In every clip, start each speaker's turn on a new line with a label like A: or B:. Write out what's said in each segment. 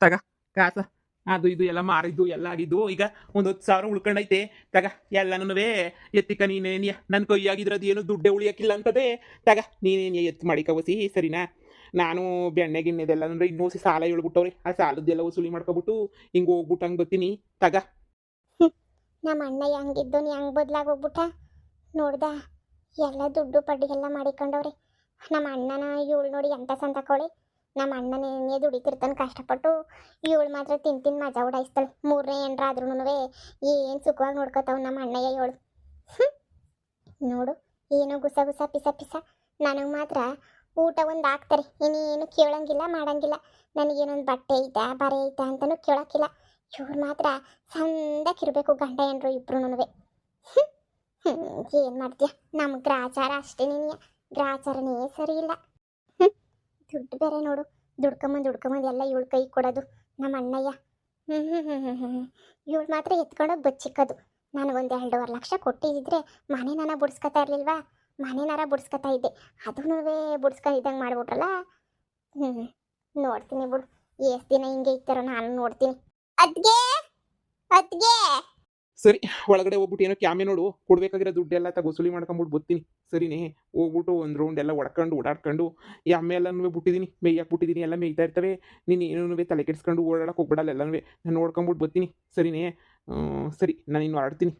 A: ತಗ ಕಾಸ ಅದು ಇದು ಎಲ್ಲ ಮಾರಿದ್ದು ಎಲ್ಲ ಆಗಿದ್ದು ಈಗ ಒಂದು 10,000 ಉಳ್ಕೊಂಡೈತೆ. ತಗ ಎಲ್ಲನೂ ಎತ್ತಿಕ ನೀನೇನಿಯ ನನ್ನ ಕೈಯಾಗಿದ್ರದ್ದು ಏನು ದುಡ್ಡೇ ಉಳಿಯಕ್ಕಿಲ್ಲ ಅಂತದೆ. ತಗ ನೀನೇನಿಯ ಎತ್ತು ಮಾಡಿ ಕವಸಿ ಸರಿನಾ. ನಾನು ಬೆಣ್ಣೆ ಗಿಣ್ಣೆದೆಲ್ಲ ಅಂದ್ರೆ ಇನ್ನೂ ಸಾಲ ಹೇಳ್ಬಿಟ್ಟವ್ರಿ. ಆ ಸಾಲದ್ದೆಲ್ಲ ವಸೂಲಿ ಮಾಡ್ಕೊಬಿಟ್ಟು ಹಿಂಗೆ ಹೋಗ್ಬಿಟ್ಟು ಹಂಗೆ ಬರ್ತೀನಿ. ತಗ
B: ನಮ್ಮ ಅಣ್ಣ ಹೆಂಗಿದ್ದು ಹೆಂಗೆ ಬದಲಾಗೋಗ್ಬಿಟ್ಟ ನೋಡ್ದ. ಎಲ್ಲ ದುಡ್ಡು ಪಡ್ಡಿ ಎಲ್ಲ ಮಾಡಿಕೊಂಡವ್ರೆ. ನಮ್ಮ ಅಣ್ಣನ ಇವಳು ನೋಡಿ ಎಂತ ಸಂತಕೋಳಿ. ನಮ್ಮ ಅಣ್ಣನೇ ದುಡಿತಿರ್ತಾನೆ ಕಷ್ಟಪಟ್ಟು, ಇವಳು ಮಾತ್ರ ತಿಂದು ಮಜಾ ಉಡಾಯಿಸ್ತಾಳೆ. ಮೂರನೇ ಎಂಡ್ರಾದ್ರೂ ಏನು ಸುಖವಾಗಿ ನೋಡ್ಕೋತಾವ ನಮ್ಮ ಅಣ್ಣಯ್ಯ ಇವಳು. ನೋಡು ಏನು ಗುಸ ಗುಸ ಪಿಸ ಪಿಸ. ನನಗೆ ಮಾತ್ರ ಊಟ ಒಂದು ಹಾಕ್ತಾರೆ, ಇನ್ನೇನು ಕೇಳಂಗಿಲ್ಲ ಮಾಡಂಗಿಲ್ಲ. ನನಗೇನೊಂದು ಬಟ್ಟೆ ಐತಾ ಬರೆ ಐತಾ ಅಂತಲೂ ಕೇಳೋಕ್ಕಿಲ್ಲ. ಇವ್ರು ಮಾತ್ರ ಸಂದಕ್ಕಿರಬೇಕು ಗಂಡ ಹೆಂಡ್ರು ಇಬ್ರು. ಏನು ಮಾಡ್ತೀಯ, ನಮ್ಮ ಗ್ರಾಚಾರ ಅಷ್ಟೇ. ನೀನು ಗ್ರಾಚಾರನೇ ಸರಿ ಇಲ್ಲ. ದುಡ್ಡು ಬೇರೆ ನೋಡು, ದುಡ್ಕೊಂಬಂದು ಎಲ್ಲ ಇವಳು ಕೈ ಕೊಡೋದು ನಮ್ಮ ಅಣ್ಣಯ್ಯ. ಇವಳು ಮಾತ್ರ ಎತ್ಕೊಂಡೋಗಿ ಬಚ್ಚಿಕ್ಕೋದು. ನನಗೊಂದು 2.5 ಲಕ್ಷ ಕೊಟ್ಟಿದ್ದರೆ ಮನೆನಾರ ಬುಡ್ಸ್ಕೊತಾ ಇರಲಿಲ್ವಾ, ಮನೆನಾರ ಬುಡ್ಸ್ಕೊತಾ ಇದ್ದೆ. ಅದೂ ಬುಡ್ಸ್ಕೊಂಡಿದ್ದಂಗೆ ಮಾಡ್ಬಿಟ್ರಲ್ಲ. ನೋಡ್ತೀನಿ ಬಿಡು, ಎಷ್ಟು ದಿನ ಹಿಂಗೆ ಇತ್ತಾರೋ ನಾನು ನೋಡ್ತೀನಿ. ಅದ್ಗೆ ಅದ್ಗೆ
A: ಸರಿ, ಒಳಗಡೆ ಹೋಗ್ಬಿಟ್ಟು ಏನೋ ಕ್ಯಾಮೆ ನೋಡು, ಕೊಡ್ಬೇಕಾಗಿರೋ ದುಡ್ಡೆಲ್ಲ ವಸೂಲಿ ಮಾಡ್ಕೊಂಬಿಟ್ಟು ಬರ್ತೀನಿ. ಸರಿನೇ, ಹೋಗ್ಬಿಟ್ಟು ಒಂದು ರೌಂಡ್ ಎಲ್ಲ ಹೊಡ್ಕೊಂಡು ಓಡಾಡ್ಕೊಂಡು ಈ ಅಮ್ಮೆ ಎಲ್ಲನೂ ಬಿಟ್ಟಿದ್ದೀನಿ, ಮೇಯ್ಯಾಕೆ ಬಿಟ್ಟಿದ್ದೀನಿ. ಎಲ್ಲ ಮೇಯ್ತಾ ಇರ್ತವೆ. ನೀನು ಏನೂ ತಲೆ ಕೆಡಿಸ್ಕೊಂಡು ಓಡಾಡಕ್ಕೆ ಹೋಗ್ಬಿಡಲ್ಲ. ಎಲ್ಲನೂ ನಾನು ನೋಡ್ಕೊಂಬಿಟ್ಟು ಬರ್ತೀನಿ. ಸರಿನೇ. ಸರಿ, ನಾನು ಇನ್ನು ಹೊರಡ್ತೀನಿ.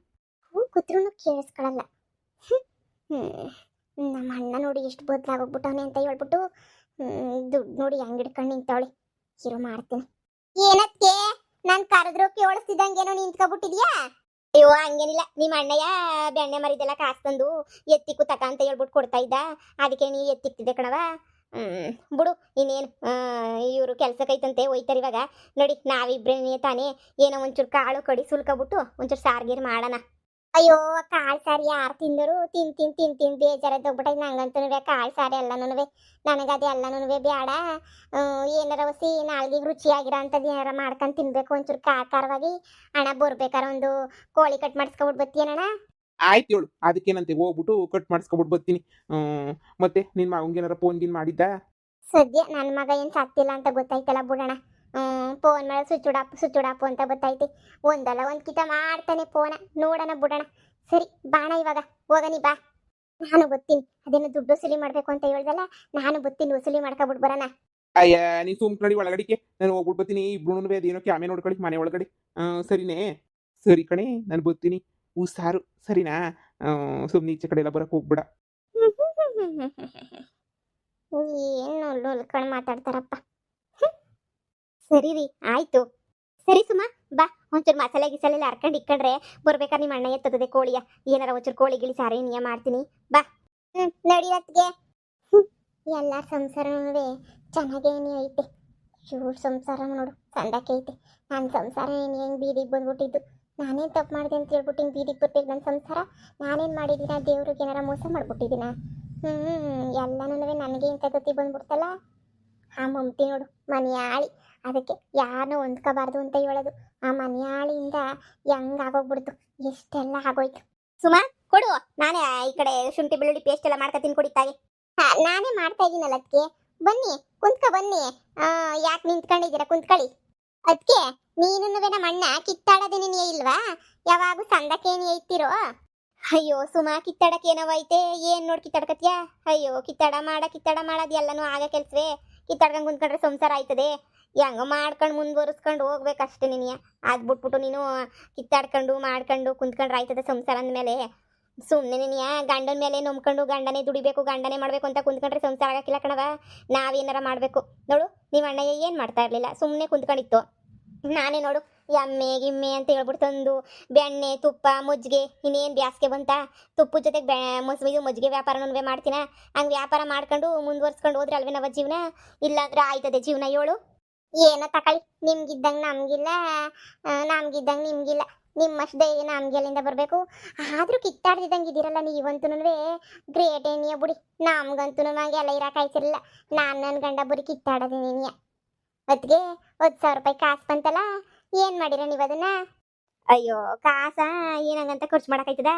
B: ಕೂತ್ರೂ ಕೇಳಿಸ್ಕೊಳ್ಳಲ್ಲ. ನಮ್ಮ ಅಣ್ಣ ನೋಡಿ ಎಷ್ಟು ಬದಲಾಗೋಗ್ಬಿಟ್ಟವನೆ ಅಂತ ಹೇಳ್ಬಿಟ್ಟು ದುಡ್ಡು ನೋಡಿ ಹೆಂಗೆ ಹಿಡ್ಕೊಂಡು ನಿಂತವಳೆ. ಇರು ಮಾಡ್ತೀನಿ. ಏನಕ್ಕೆ ನಾನು ಕರೆದ್ರು ಕೇಳಿಸ್ತಿದ್ದಂಗೇನೋ ನಿಂತ್ಕೊಬಿಟ್ಟಿದ್ಯಾ? ಅಯ್ಯೋ ಹಂಗೇನಿಲ್ಲ, ನಿಮ್ಮ ಅಣ್ಣಯ್ಯ ಬೆಣ್ಣೆ ಮರಿದೆಲ್ಲ ಕಾಸು ತಂದು ಎತ್ತಿಕ್ಕು ತಕ ಅಂತ ಹೇಳ್ಬಿಟ್ಟು ಕೊಡ್ತಾ ಇದ್ದ. ಅದಕ್ಕೆ ನೀ ಎತ್ತಿಕ್ತಿದ್ದೆ ಕಣವ. ಬಿಡು ಇನ್ನೇನು, ಇವರು ಕೆಲ್ಸಕ್ಕೈತಂತೆ ಹೋಯ್ತಾರೆ ಇವಾಗ. ನೋಡಿ ನಾವಿಬ್ರೇ ತಾನೇ ಏನೋ ಒಂಚೂರು ಕಾಳು ಕಡಿ ಸುಲ್ಕೊಬಿಟ್ಟು ಒಂಚೂರು ಸಾರ್ಗೀರು ಮಾಡೋಣ. ಅಯ್ಯೋ ಕಾಳು ಸಾರು ಯಾರು ತಿಂದರು? ತಿಂದು ಬೇಜಾರದೋಗ್ಬಿಟ್ಟ. ನಂಗಂತೂ ಕಾಳು ಸಾರು ಎಲ್ಲನೂ ನನಗದು ಎಲ್ಲನೂ ಬೇಡ. ಏನಾರ ಹೊಸಿ ನಾಲ್ಗಿಗೆ ರುಚಿಯಾಗಿರೋ ಅಂಥದ್ದು ಏನಾರ ಮಾಡ್ಕೊಂಡು ತಿನ್ಬೇಕು ಒಂಚೂರು ಖಾರವಾಗಿ. ಹಣ ಬರ್ಬೇಕಾರೆ ಒಂದು ಕೋಳಿ ಕಟ್ ಮಾಡಿಸ್ಕೊಬಿಟ್ಟು ಬರ್ತೀನಣ್ಣ.
A: ಆಯ್ತು ಹೇಳು, ಅದಕ್ಕೇನಂತೆ ಹೋಗ್ಬಿಟ್ಟು ಕಟ್ ಮಾಡಿಸ್ಕೊಬಿಟ್ಟು ಬರ್ತೀನಿ. ಮತ್ತೆ ನಿನ್ನ ಮಗಂಗೇನಾರ ಫೋನ್ ಗಿನ್ ಮಾಡಿದ್ದ?
B: ಸದ್ಯ ನನ್ನ ಮಗ ಏನು ಸತ್ತಿಲ್ಲ ಅಂತ ಗೊತ್ತಾಯ್ತಲ್ಲ ಬಿಡೋಣ. ಫೋನ್ ಮೇಲೆ ಸುಚ್ಚುಡಾಪು ಅಂತ ಗೊತ್ತೈತಿ. ಒಂದಲ್ಲ ಒಂದು ಕಿತ ಮಾಡ್ತಾನೆ ಫೋನ. ನೋಡೋಣ ಬಿಡೋಣ. ಸರಿ ಬಾಣ, ಇವಾಗ ಹೋಗನಿ ಬಾ. ನಾನು ಬರ್ತೀನಿ. ಅದೇನು ದುಡ್ಡು ವಸೂಲಿ ಮಾಡಬೇಕು ಅಂತ ಹೇಳ್ದಲ್ಲ, ನಾನು ಬರ್ತೀನಿ, ವಸೂಲಿ ಮಾಡ್ಕೊಬಿಟ್ಟು ಬರೋಣ.
A: ಅಯ್ಯ ನೀನು ಸುಮ್ಕಡಿ ಒಳಗಡಿಕೆ, ನಾನು ಹೋಗ್ಬಿಟ್ಟು ಬರ್ತೀನಿ. ಇಬ್ರು ಅದೇನೋ ಕ್ಯಾಮೆ ನೋಡ್ಕೊಳ್ಳಿ ಮನೆ ಒಳಗಡೆ. ಸರಿನೇ, ಸರಿ ಕಣೆ, ನಾನು ಬರ್ತೀನಿ. ಸಾರು ಸರಿನಾ. ಸುಮ್ಮನೆ ಈಚೆ ಕಡೆ ಎಲ್ಲ ಬರಕ್ಕೆ ಹೋಗ್ಬಿಡ.
B: ಏನು ಉಳ್ಕೊಂಡು ಮಾತಾಡ್ತಾರಪ್ಪ. ಸರಿ ರೀ, ಆಯ್ತು. ಸರಿ ಸುಮಾ ಬಾ, ಒಂಚೂರು ಮಸಾಲೆ ಗಿಸಾಲೆಲ್ಲ ಹರ್ಕೊಂಡು ಇಕ್ಕಂಡ್ರೆ ಬರ್ಬೇಕಾದ್ರೆ ನಿಮ್ಮ ಅಣ್ಣ ಎತ್ತದ ಕೋಳಿಯ ಏನಾರ ಒಂಚೂರು ಕೋಳಿ ಗಿಳಿ ಸಾರಿ ನೀಯ ಮಾಡ್ತೀನಿ ಬಾ. ನಡಿಯತ್ಗೆ ಎಲ್ಲಾರ ಸಂಸಾರನೂ ಚೆನ್ನಾಗೇನೇ ಐತೆ. ಇವ್ರ ಸಂಸಾರ ನೋಡು ಸಂದಕ್ಕೆ ಐತೆ. ನನ್ನ ಸಂಸಾರ ಏನು ಹೆಂಗೆ ಬೀದಿಗೆ ಬಂದ್ಬಿಟ್ಟಿದ್ದು. ನಾನೇನು ತಪ್ಪು ಮಾಡಿದೆ ಅಂತ ಹೇಳ್ಬಿಟ್ಟು ಹಿಂಗೆ ಬೀದಿಗೆ ಬರ್ಬೇಕು ನನ್ನ ಸಂಸಾರ? ನಾನೇನು ಮಾಡಿದ್ದೀನ? ದೇವ್ರಿಗೆ ಏನಾರ ಮೋಸ ಮಾಡ್ಬಿಟ್ಟಿದ್ದೀನ? ಎಲ್ಲನೂ ನನಗೆ ಇಂಥ ಗತಿ ಬಂದ್ಬಿಡ್ತಲ್ಲ. ಆ ಮಮತಿ ನೋಡು ಮನೆಯಾಳಿ, ಅದಕ್ಕೆ ಯಾರನ್ನೂ ಹೊಂದ್ಕೋಬಾರ್ದು ಅಂತ ಹೇಳೋದು. ಆ ಮನೆಯಾಳಿಯಿಂದ ಹೆಂಗಾಗೋಗ್ಬಿಡ್ತು, ಎಷ್ಟೆಲ್ಲ ಆಗೋಯ್ತು. ಸುಮಾ ಕೊಡು, ನಾನೇ ಈ ಕಡೆ ಶುಂಠಿ ಬೆಳ್ಳುಳ್ಳಿ ಪೇಸ್ಟ್ ಎಲ್ಲ ಮಾಡ್ಕೊತೀನಿ ಕೊಡಿತಾಗೆ. ನಾನೇ ಮಾಡ್ತಾ ಇದ್ದೀನಲ್ಲ ಅದಕ್ಕೆ. ಬನ್ನಿ ಬನ್ನಿ. ಯಾಕೆ ನಿಂತ್ಕೊಂಡಿದ್ದೀರಾ? ಕುಂತ್ಕೊಳ್ಳಿ. ಅದಕ್ಕೆ ನೀನು ನಮ್ಮ ಅಣ್ಣ ಕಿತ್ತಾಡೋದೇನೇ ಇಲ್ವಾ? ಯಾವಾಗೂ ಸಂದಕ್ಕೇನಿ ಐತಿರೋ? ಅಯ್ಯೋ ಸುಮಾ, ಕಿತ್ತಾಡಕ್ಕೆ ಏನವೈತೆ? ಏನು ನೋಡಿ ಕಿತ್ತಾಡ್ಕತ್ಯಾ? ಅಯ್ಯೋ ಕಿತ್ತಾಡ ಮಾಡೋದು ಎಲ್ಲನೂ ಆಗ ಕೆಲ್ಸವೇ. ಕಿತ್ತಾಡ್ಕೊಂಡು ಕುಂತ್ಕೊಂಡ್ರೆ ಸಂಸಾರ ಆಯ್ತದೆ. ಹೆಂಗೋ ಮಾಡ್ಕೊಂಡು ಮುಂದುವರಿಸ್ಕೊಂಡು ಹೋಗ್ಬೇಕಷ್ಟೇ ನೀನು. ಅದು ಬಿಟ್ಬಿಟ್ಟು ನೀನು ಕಿತ್ತಾಡ್ಕೊಂಡು ಮಾಡ್ಕೊಂಡು ಕುಂತ್ಕೊಂಡ್ರೆ ಆಯ್ತದೆ ಸಂಸಾರ ಅಂದಮೇಲೆ. ಸುಮ್ಮನೆ ನೀನು ಗಂಡನ ಮೇಲೆ ನಂಬ್ಕೊಂಡು ಗಂಡನೇ ದುಡಿಬೇಕು ಗಂಡನೇ ಮಾಡಬೇಕು ಅಂತ ಕುಂತ್ಕೊಂಡ್ರೆ ಸಂಸಾರ ಆಗಕ್ಕಿಲ್ಲ ಕಣವ. ನಾವೇನಾರ ಮಾಡಬೇಕು ನೋಡು. ನಿಮ್ಮ ಅಣ್ಣಯ್ಯ ಏನು ಮಾಡ್ತಾ ಇರಲಿಲ್ಲ, ಸುಮ್ಮನೆ ಕುಂತ್ಕೊಂಡಿತ್ತು. ನಾನೇ ನೋಡು ಎಮ್ಮೆ ಗಿಮ್ಮೆ ಅಂತ ಹೇಳ್ಬಿಟ್ಟು ತಂದು ಬೆಣ್ಣೆ ತುಪ್ಪ ಮಜ್ಜಿಗೆ, ಇನ್ನೇನು ಬ್ಯಾಸ್ಗೆ ಬಂತ ತುಪ್ಪದ ಜೊತೆಗೆ ಮಜ್ಜಿಗೆ ವ್ಯಾಪಾರನೂ ಮಾಡ್ತೀನ. ಹಂಗೆ ವ್ಯಾಪಾರ ಮಾಡ್ಕೊಂಡು ಮುಂದುವರ್ಸ್ಕೊಂಡು ಹೋದ್ರೆ ಅಲ್ವೇ ನಾವು ಜೀವನ. ಇಲ್ಲಾಂದ್ರೆ ಆಯ್ತದೆ ಜೀವನ. ಹೇಳು ಏನೋ ತಕೊಳ್ಳಿ, ನಿಮ್ಗಿದ್ದಂಗೆ ನಮಗಿಲ್ಲ, ನಮ್ಗಿದ್ದಂಗೆ ನಿಮಗಿಲ್ಲ. ನಿಮ್ಮಷ್ಟು ಧೈರ್ಯ ನಮ್ಗೆ ಎಲ್ಲಿಂದ ಬರಬೇಕು? ಆದರೂ ಕಿತ್ತಾಡ್ದಿದ್ದಂಗೆ ಇದ್ದೀರಲ್ಲ ನೀವಂತೂ ಗ್ರೇಟ್ ಏನಿಯ ಬಿಡಿ. ನಮ್ಗಂತೂ ಎಲ್ಲ ಇರೋಕಾಯ್ತಿರಲಿಲ್ಲ. ನಾನು ನನ್ನ ಗಂಡ ಬರೀ ಕಿತ್ತಾಡೋದೇ ನೀನಿಯ. ಅದಕ್ಕೆ 10,000 ರೂಪಾಯಿ ಕಾಸು ಬಂತಲ್ಲ, ಏನು ಮಾಡಿರ ನೀವು ಅದನ್ನ? ಅಯ್ಯೋ ಕಾಸ ಏನಂಗಂತ ಖರ್ಚು ಮಾಡೋಕ್ಕಾಯ್ತದ?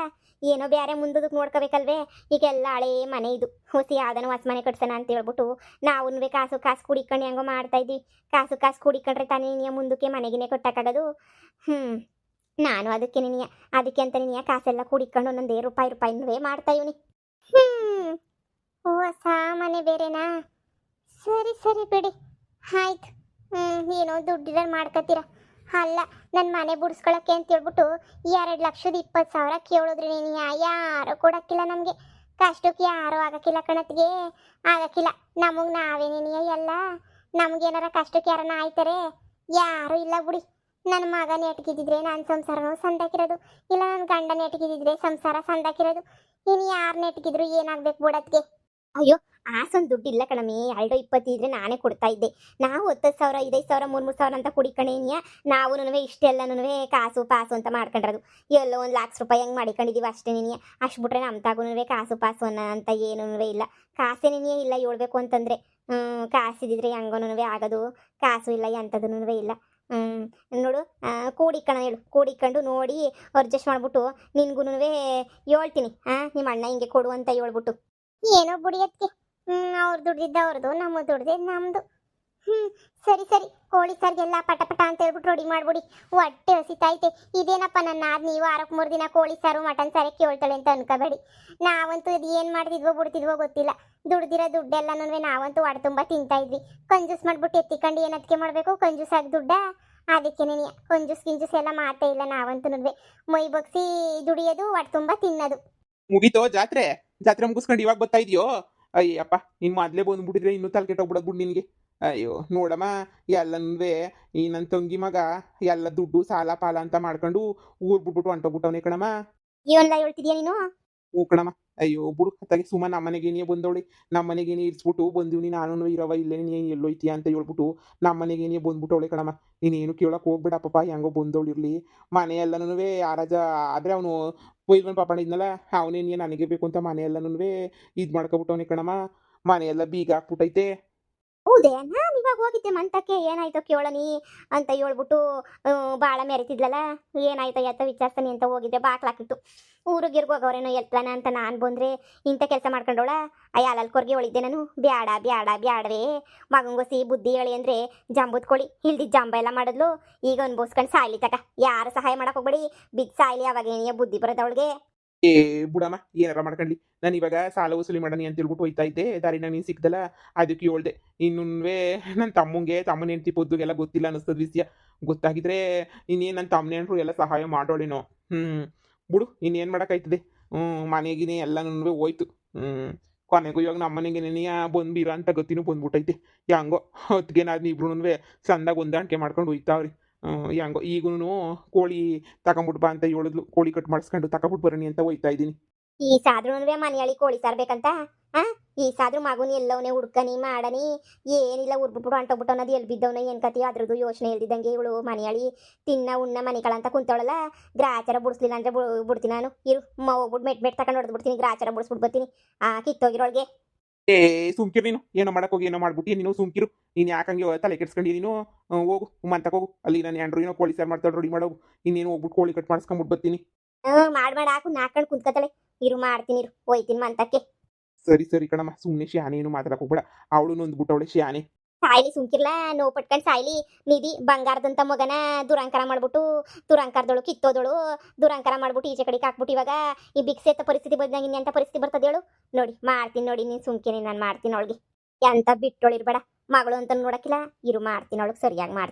B: ಏನೋ ಬೇರೆ ಮುಂದದಕ್ಕೆ ನೋಡ್ಕೋಬೇಕಲ್ವೇ. ಈಗೆಲ್ಲ ಹಳೇ ಮನೆ ಇದು, ಹೊಸಿ ಯಾವ್ದನ ಹೊಸ ಮನೆ ಕಟ್ಸೋಣ ಅಂತ ಹೇಳ್ಬಿಟ್ಟು ನಾವುನ್ವೇ ಕಾಸು ಕಾಸು ಕುಡಿಕೊಂಡು ಹೆಂಗೋ ಮಾಡ್ತಾ ಇದ್ವಿ. ಕಾಸು ಕಾಸು ಕುಡಿಕೊಂಡ್ರೆ ತಾನೇ ನೀ ಮುಂದಕ್ಕೆ ಮನೆಗಿನೇ ಕಟ್ಟಕ್ಕಾಗೋದು. ನಾನು ಅದಕ್ಕೆ ಅಂತ ನೀನು ಕಾಸೆಲ್ಲ ಕೂಡಿಕೊಂಡು ಒಂದೊಂದೇ ರೂಪಾಯಿನೂ ಮಾಡ್ತಾ ಇವನಿ. ಹೊಸ ಮನೆ ಬೇರೆನಾ? ಸರಿ ಸರಿ ಬಿಡಿ, ಆಯ್ತು. ಏನೋ ದುಡ್ಡಿದ್ರೆ ಮಾಡ್ಕೊತೀರ. ಅಲ್ಲ, ನನ್ನ ಮನೆ ಬಿಡಿಸ್ಕೊಳಕ್ಕೆ ಅಂತ ಹೇಳ್ಬಿಟ್ಟು 2,20,000 ಕೇಳಿದ್ರಿ ನೀನು. ಯಾರು ಕೊಡಕ್ಕಿಲ್ಲ ನಮಗೆ. ಕಷ್ಟಕ್ಕೆ ಯಾರು ಆಗಕ್ಕಿಲ್ಲ ಕಣತ್ತಿಗೆ, ಆಗಕ್ಕಿಲ್ಲ. ನಮಗೆ ನಾವೇ ಎಲ್ಲ. ನಮಗೇನಾರ ಕಷ್ಟಕ್ಕೆ ಯಾರನ್ನ ಆಯ್ತಾರೆ? ಯಾರು ಇಲ್ಲ ಬಿಡಿ. ನನ್ನ ಮಗ ನೆಟ್ಗಿದ್ದಿದ್ರೆ ನನ್ನ ಸಂಸಾರನೂ ಸಂದಾಕಿರೋದು, ಇಲ್ಲ ನನ್ನ ಗಂಡ ನೆಟ್ಗಿದ್ದಿದ್ರೆ ಸಂಸಾರ ಸಂದಾಕಿರೋದು. ಇನ್ನು ಯಾರು ನೆಟ್ಗಿದ್ರು ಏನಾಗ್ಬೇಕು ಬಿಡತ್ಗೆ? ಅಯ್ಯೋ, ಆಸೊಂದು ದುಡ್ಡು ಇಲ್ಲ ಕಣಮಿ. 2,20 ಇದ್ರೆ ನಾನೇ ಕೊಡ್ತಾ ಇದ್ದೆ. ನಾವು 10,000 5,000 3,000 ಅಂತ ಕುಡಿಕಣೇನಿಯ. ನಾವು ಇಷ್ಟೆಲ್ಲನೂ ಕಾಸು ಪಾಸು ಅಂತ ಮಾಡ್ಕೊಂಡಿರೋದು. ಎಲ್ಲೋ 1,00,000 ರೂಪಾಯಿ ಹಂಗೆ ಮಾಡಿಕೊಂಡಿದ್ದೀವಿ ಅಷ್ಟೇ ನೀನಿಯ. ಅಷ್ಟು ಬಿಟ್ರೆ ನಮ್ಮ ತಾಗೂ ಕಾಸು ಪಾಸು ಅಂತ ಏನೂ ಇಲ್ಲ. ಕಾಸೇನೇ ಇಲ್ಲ ಹೇಳ್ಬೇಕು ಅಂತಂದರೆ. ಕಾಸಿದ್ದಿದ್ರೆ ಹೆಂಗೋನೂ ಆಗೋದು. ಕಾಸು ಇಲ್ಲ, ಎಂಥದೂ ಇಲ್ಲ. ನೋಡು, ಕೂಡಿಕಣ ಹೇಳು. ಕೂಡಿಕೊಂಡು ನೋಡಿ ಅಡ್ಜಸ್ಟ್ ಮಾಡ್ಬಿಟ್ಟು ನಿನ್ಗೂ ಹೇಳ್ತೀನಿ. ನಿಮ್ಮ ಅಣ್ಣ ಹಿಂಗೆ ಕೊಡು ಅಂತ ಹೇಳ್ಬಿಟ್ಟು. ಏನೋ ಬುಡಿಯತ್ಗೆ, ಅವ್ರು ದುಡ್ದಿದ್ದ ಅವ್ರದ್ದು, ನಮ್ಮ ದುಡ್ದಿದ್ದು ನಮ್ಮದು. ಸರಿ ಸರಿ, ಕೋಳಿ ಸಾರಿಗೆಲ್ಲ ಪಟ ಪಟ ಅಂತ ಹೇಳ್ಬಿಟ್ಟು ರೆಡಿ ಮಾಡ್ಬಿಡಿ. ಹೊಟ್ಟೆ ಹಸಿತೈತೆ. ಇದೇನಪ್ಪ ನನ್ನ ನೀವು 3 ದಿನ ಕೋಳಿ ಸಾರು ಮಟನ್ ಸಾರೇ ಕೇಳ್ತಾಳೆ ಅಂತ ಅನ್ಕೋಬೇಡಿ. ನಾವಂತೂ ಇದು ಏನು ಮಾಡ್ತಿದ್ವೋ ಬಿಡ್ತಿದ್ವೋ ಗೊತ್ತಿಲ್ಲ. ದುಡ್ದಿರೋ ದುಡ್ಡೆಲ್ಲನೂ ನಾವಂತೂ ಹೊಟ್ಟೆ ತುಂಬ ತಿಂತಾ ಇದ್ವಿ. ಕಂಜೂಸ್ ಮಾಡ್ಬಿಟ್ಟು ಎತ್ತಿಕೊಂಡು ಏನದಕ್ಕೆ ಮಾಡಬೇಕು? ಕಂಜೂಸ್ ಆಗಿ ದುಡ್ಡ. ಅದಕ್ಕೇನೆ ಕಂಜೂಸ್ ಎಲ್ಲ ಮಾತೇ ಇಲ್ಲ. ನಾವಂತೂ ಮೈ ಬಗ್ಸಿ ದುಡಿಯೋದು, ಹೊಟ್ಟೆ ತುಂಬ ತಿನ್ನೋದು.
A: ಮುಗೀತೋ ಜಾತ್ರೆ? ಜಾತ್ರೆ ಮುಗಿಸ್ಕೊಂಡು ಇವಾಗ ಬರ್ತಾ ಇದೆಯೋ? ಅಯ್ಯಪ್ಪ, ಇನ್ನು ಮೊದಲೇ ಬಂದ್ಬಿಟ್ಟಿದ್ರೆ ಇನ್ನೂ ತಲೆ ಕೆಟ್ಟೋಗ್ಬಿಡೋದು ಬಿಡು ನಿನಗೆ. ಅಯ್ಯೋ ನೋಡಮ್ಮ, ಎಲ್ಲನೂ ಈ ನನ್ನ ತಂಗಿ ಮಗ ಎಲ್ಲ ದುಡ್ಡು ಸಾಲ ಪಾಲ ಅಂತ ಮಾಡ್ಕೊಂಡು ಊರು ಬಿಟ್ಬಿಟ್ಟು ಹೊಂಟೋಗ್ಬಿಟ್ಟವನೇ ಕಣಮ್ಮ.
B: ಇವನ್ನೆಲ್ಲ ಹೇಳ್ತಿದ್ಯಾ ನೀನು?
A: ಹ್ಞೂ ಕಣಮ್ಮ. ಅಯ್ಯೋ ಬಿಡು, ಅತ್ತಾಗೆ ಸುಮ್ಮ ನಮ್ಮ ಮನೆಗೇನೇ ಬಂದವಳಿ. ನಮ್ಮ ಮನೆಗೇನೆ ಇರಿಸ್ಬಿಟ್ಟು ಬಂದಿವ್ನಿ. ನಾನು ಇರವ ಇಲ್ಲೇ, ನೀನು ಎಲ್ಲೋಯ್ತೀಯ ಅಂತ ಹೇಳ್ಬಿಟ್ಟು ನಮ್ಮ ಮನೆಗೇನೆ ಬಂದ್ಬಿಟ್ಟವಳೆ ಕಣಮ್ಮ. ನೀನೇನು ಕೇಳೋಕೆ ಹೋಗ್ಬೇಡ ಪಾಪ, ಹೆಂಗೋ ಬಂದವಳಿರ್ಲಿ. ಮನೆಯೆಲ್ಲನೂ ಯಾರಾಜ ಆದರೆ ಅವನು ಪೊಯ್ಲ್ವನ್ ಪಾಪಣ ಇದ್ನಲ್ಲ, ಅವನೇನು ನನಗೆ ಬೇಕು ಅಂತ ಮನೆಯೆಲ್ಲನೂ ಇದು ಮಾಡ್ಕೊಬಿಟ್ಟವನೇ ಕಣಮ್ಮ. ಮನೆಯೆಲ್ಲ ಬೀಗ ಹಾಕ್ಬಿಟ್ಟೈತೆ.
B: ಹೌದೇ? ನಾನು ಇವಾಗ ಹೋಗಿದ್ದೆ ಮಂತಕ್ಕೆ, ಏನಾಯ್ತೋ ಕೇಳನಿ ಅಂತ ಹೇಳ್ಬಿಟ್ಟು ಭಾಳ ಮೆರಿತಿದ್ಲಲ್ಲ. ಏನಾಯ್ತೋ ಎತ್ತ ವಿಚಾರಿಸ್ತಾನೆ ಅಂತ ಹೋಗಿದ್ದೆ. ಬಾಕ್ಲಾಕಿತ್ತು. ಊರಿಗಿರ್ಗ ಹೋಗೋರೇನೋ ಎತ್ತಲಾನ ಅಂತ ನಾನು ಬಂದರೆ ಇಂಥ ಕೆಲಸ ಮಾಡ್ಕೊಂಡವಳ. ಅಲ್ಲಲ್ಕೊರ್ಗೆ ಹೊಳಿದ್ದೆ ನಾನು. ಬ್ಯಾಡವೇ ಮಗಂಗೋಸಿ ಬುದ್ಧಿ ಹೇಳಿ ಅಂದರೆ ಜಂಬುದ್ಕೊಳ್ಳಿ. ಇಲ್ದಿದ್ದು ಜಂಬ ಎಲ್ಲ ಮಾಡಿದ್ಲು. ಈಗ ಅನ್ಬೋಸ್ಕೊಂಡು ಸಾಯ್ಲಿ ತಕ. ಯಾರು ಸಹಾಯ ಮಾಡಕ್ಕೆ ಹೋಗ್ಬೇಡಿ, ಬಿದ್ದು ಸಾಯ್ಲಿ. ಅವಾಗ ಏನಿಯ ಬುದ್ಧಿ ಬರೋದು ಅವಳಿಗೆ.
A: ಏ ಬುಡಮ್ಮ, ಏನಾರ ಮಾಡ್ಕೊಳ್ಳಿ. ನಾನು ಇವಾಗ ಸಾಲ ವಸೂಲಿ ಮಾಡನಿ ಅಂತ ಹೇಳ್ಬಿಟ್ಟು ಹೋಯ್ತಾ ಇದ್ದೆ. ದಾರಿನಾಗ ನೀನು ಸಿಕ್ದಲ್ಲ, ಅದಕ್ಕೆ ಹೇಳ್ದೆ. ಇನ್ನೂ ನನ್ನ ತಮ್ಮನ ಹೆಂಡತಿ ಪೊದ್ದುಗೆಲ್ಲ ಗೊತ್ತಿಲ್ಲ ಅನ್ನಿಸ್ತದ ವಿಷಯ. ಗೊತ್ತಾಗಿದ್ರೆ ಇನ್ನೇನು ನನ್ನ ತಮ್ಮನ ಹೆಂಡ್ರು ಎಲ್ಲ ಸಹಾಯ ಮಾಡೋಳೇನೋ. ಬಿಡು, ಇನ್ನೇನು ಮಾಡೋಕ್ಕಾಯ್ತದೆ. ಮನೆಗಿನೇ ಎಲ್ಲನೂ ಹೋಯ್ತು. ಕೊನೆಗೂ ಇವಾಗ ನಮ್ಮ ಮನೆಗೇನೆಯ ಬಂದ್ಬಿರ ಅಂತ ಗತಿನೂ ಬಂದ್ಬಿಟ್ಟೈತೆ. ಹೆಂಗೋ ಹೊತ್ತಿಗೆ ನಾನು ಇಬ್ರು ಸಂದಾಗ ಹೊಂದಾಣಿಕೆ ಮಾಡ್ಕೊಂಡು ಹೋಯ್ತಾವ್ರಿ. ಹೆಂಗೋ ಈಗೂ ಕೋಳಿ ತಗೊಂಬಿಟ್ಟು ಬಾ ಅಂತ ಹೇಳಿದ್ಲು. ಕೋಳಿ ಕಟ್ ಮಾಡಿಸ್ಕೊಂಡು ತಗೊಂಬಿಟ್ಟು ಬರೋಣಿ ಅಂತ ಹೋಯ್ತಾ ಇದ್ದೀನಿ.
B: ಈ ಸಾದ್ರು ಮನೆಯಳಿ ಕೋಳಿ ಸಾರ್ಬೇಕಂತ. ಈ ಸಾದ್ರು ಮಗುನಿ ಎಲ್ಲವನೇ ಹುಡ್ಕನಿ ಮಾಡನಿ. ಏನಿಲ್ಲ ಉರ್ಬಿಟ್ಬಿಟ್ಟು ಹೊಂಟೋಗ್ಬಿಟ್ಟು ಅನ್ನೋದು ಎಲ್ಲಿ ಬಿದ್ದವನ ಏನು ಕತಿ ಅದ್ರದ್ದು ಯೋಚನೆ ಇಲ್ದಿದ್ದಂಗೆ ಇವಳು ಮನೆಯಳಿ ತಿನ್ನ ಉಣ್ಣ ಮನೆಗಳಂತ ಕುಂತವಳಲ್ಲ. ಗ್ರಾಚಾರ ಬಿಡಿಸ್ಲಿಲ್ಲ ಅಂದರೆ ಬಿಡ್ತೀನಿ ನಾನು. ಇರು ಹೋಗ್ಬಿಟ್ಟು ಮೆಟ್ ತಗೊಂಡು ಹೊಡೆದ್ಬಿಡ್ತೀನಿ. ಗ್ರಾಚಾರ ಬಿಡಿಸ್ಬಿಟ್ಟು ಬರ್ತೀನಿ. ಕಿತ್ತೋಗಿರೋಳ್ಗೆ.
A: ಏ ಸುಮ್ಕಿರು ನೀನು. ಏನೋ ಮಾಡಕ್ಕೋಗಿ ಏನೋ ಮಾಡ್ಬಿಟ್ಟು ನೀನು ಸುಮ್ಕಿರು. ನೀನು ಯಾಕಂಗೆ ತಲೆ ಕೆಡ್ಸ್ಕೊಂಡು ನೀನು ಹೋಗು ಮಂತಕ್ಕೆ ಹೋಗು. ಅಲ್ಲಿ ನಾನು ಎಂಡ್ರು ಏನೋ ಕೋಳಿ ಸಾರು ಮಾಡ್ತಾಳೆ, ರೆಡಿ ಮಾಡೋಗು. ಇನ್ನೇನು ಹೋಗ್ಬಿಟ್ಟು ಕೋಳಿ ಕಟ್ ಮಾಡಿಸ್ಕೊಂಬಿಟ್ಟು ಬರ್ತೀನಿ.
B: ಮಾಡಿ ಹಾಕು ನಾಕೊಂಡು ಕುಂತ್ಕತಾಳೆ. ಇರು ಮಾಡ್ತೀನಿ, ಇರು ಹೋಯ್ತೀನಿ ಮಂತಕ್ಕೆ.
A: ಸರಿ ಕಣಮ್ಮ, ಸುಮ್ಮನೆ ಶಾನೆ ಏನು ಮಾತಾಡಕ್ ಹೋಗ್ಬೇಡ. ಅವಳು ನೊಂದ್ಬಿಟ್ಟವಳೆ ಶಾನೆ.
B: ಸಾಯ್ಲಿ ಸುಮ್ಕಿರ್ಲ, ನೋವು ಪಟ್ಕೊಂಡು ಸಾಯ್ಲಿ. ನಿಧಿ ಬಂಗಾರದಂತ ಮಗನ ದುರಂಕಾರ ಮಾಡ್ಬಿಟ್ಟು, ದುರಂಕಾರದಳು ಕಿತ್ತೋದಳು. ದುರಂಕಾರ ಮಾಡ್ಬಿಟ್ಟು ಈಚೆ ಕಡೆಗೆ ಹಾಕ್ಬಿಟ್ಟು ಇವಾಗ ಈ ಭಿಕ್ಷೆ ಪರಿಸ್ಥಿತಿ ಬಂದಾಗ ಇನ್ನೆಂಥ ಪರಿಸ್ಥಿತಿ ಬರ್ತದೆ ಹೇಳು. ನೋಡಿ ಮಾಡ್ತೀನಿ, ನೋಡಿ ನೀನು ಸುಮ್ಕಿನಿ, ನಾನು ಮಾಡ್ತೀನಿ ಅವಳಿಗೆ. ಎಂತ ಬಿಟ್ಟೋಳಿರ್ಬೇಡ. ಮಗಳು ಅಂತ ನೋಡಕ್ಕಿಲ್ಲ. ಇರು ಮಾಡ್ತೀನಿ ಅವಳಿಗೆ, ಸರಿಯಾಗಿ ಮಾಡ್ತೀನಿ.